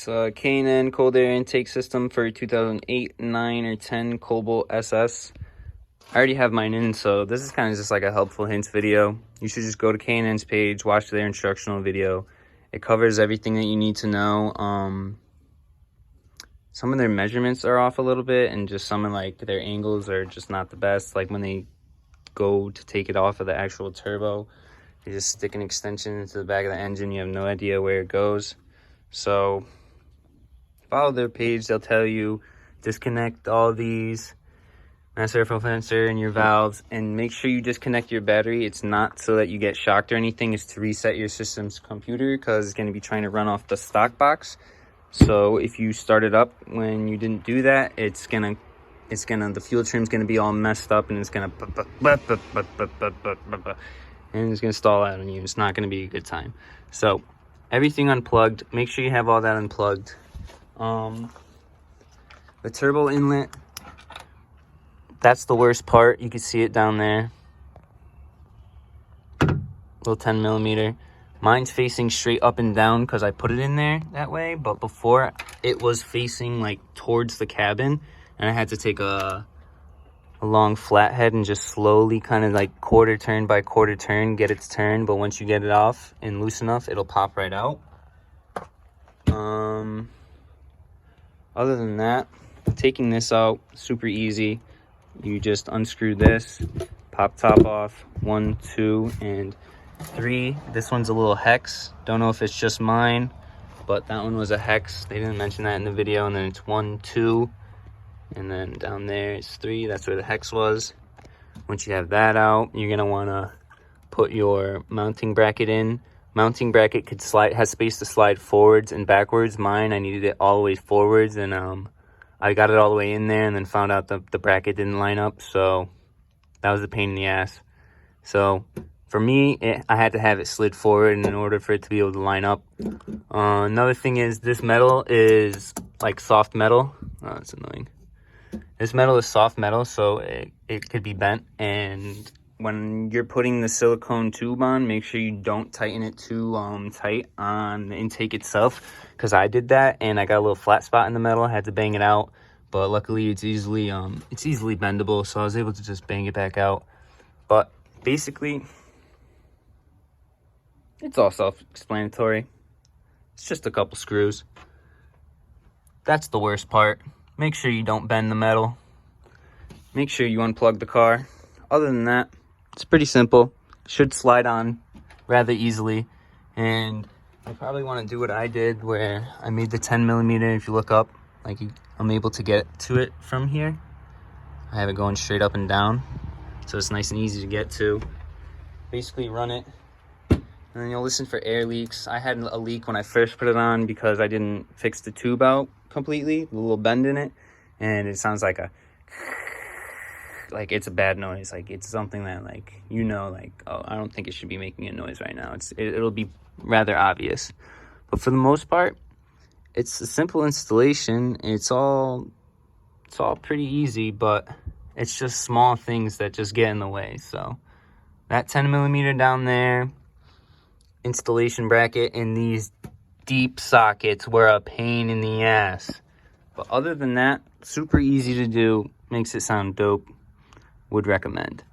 It's a K&N cold air intake system for 2008, 9, or 10 Cobalt SS. I already have mine in, so this is kind of just like a helpful hints video. You should just go to K&N's page, watch their instructional video. It covers everything that you need to know. Some of their measurements are off a little bit, and just some of like their angles are just not the best. Like when they go to take it off of the actual turbo, they just stick an extension into the back of the engine. You have no idea where it goes. So follow their page. They'll tell you disconnect all these master airflow sensor and your valves, and make sure you disconnect your battery. It's not so that you get shocked or anything. It's to reset your system's computer, because it's going to be trying to run off the stock box. So if you start it up when you didn't do that, the fuel trim's gonna be all messed up, and it's gonna and it's gonna stall out on you. It's not gonna be a good time. So everything unplugged. Make sure you have all that unplugged. The turbo inlet, that's the worst part. You can see it down there. Little 10mm. Mine's facing straight up and down because I put it in there that way, but before it was facing like towards the cabin, and I had to take a long flathead and just slowly kind of like quarter turn by quarter turn get its turn. But once you get it off and loose enough, it'll pop right out. Other than that, taking this out, super easy. You just unscrew this, pop top off, 1, 2, and 3. This one's a little hex. Don't know if it's just mine, but that one was a hex. They didn't mention that in the video. And then it's 1, 2, and then down there it's 3. That's where the hex was. Once you have that out, you're gonna want to put your mounting bracket in. Mounting bracket has space to slide forwards and backwards. Mine, I needed it all the way forwards, and I got it all the way in there, and then found out the bracket didn't line up, so that was a pain in the ass. So for me, I had to have it slid forward in order for it to be able to line up. Another thing is, this metal is like soft metal. Oh, that's annoying. This metal is soft metal, so it could be bent. And when you're putting the silicone tube on, make sure you don't tighten it too tight on the intake itself, because I did that and I got a little flat spot in the metal. I had to bang it out, but luckily it's easily bendable, so I was able to just bang it back out. But basically, it's all self-explanatory. It's just a couple screws. That's the worst part. Make sure you don't bend the metal. Make sure you unplug the car. Other than that, it's pretty simple. Should slide on rather easily. And I probably want to do what I did, where I made the 10mm. If you look up, like I'm able to get to it from here. I have it going straight up and down, so it's nice and easy to get to. Basically run it, and then you'll listen for air leaks. I had a leak when I first put it on because I didn't fix the tube out completely, a little bend in it, and it sounds like it's a bad noise. Like it's something that, like, like, oh, I don't think it should be making a noise right now. It'll be rather obvious. But for the most part, it's a simple installation. It's all pretty easy, but it's just small things that just get in the way. So that 10mm down there, installation bracket, and these deep sockets were a pain in the ass. But other than that, super easy to do. Makes it sound dope. Would recommend.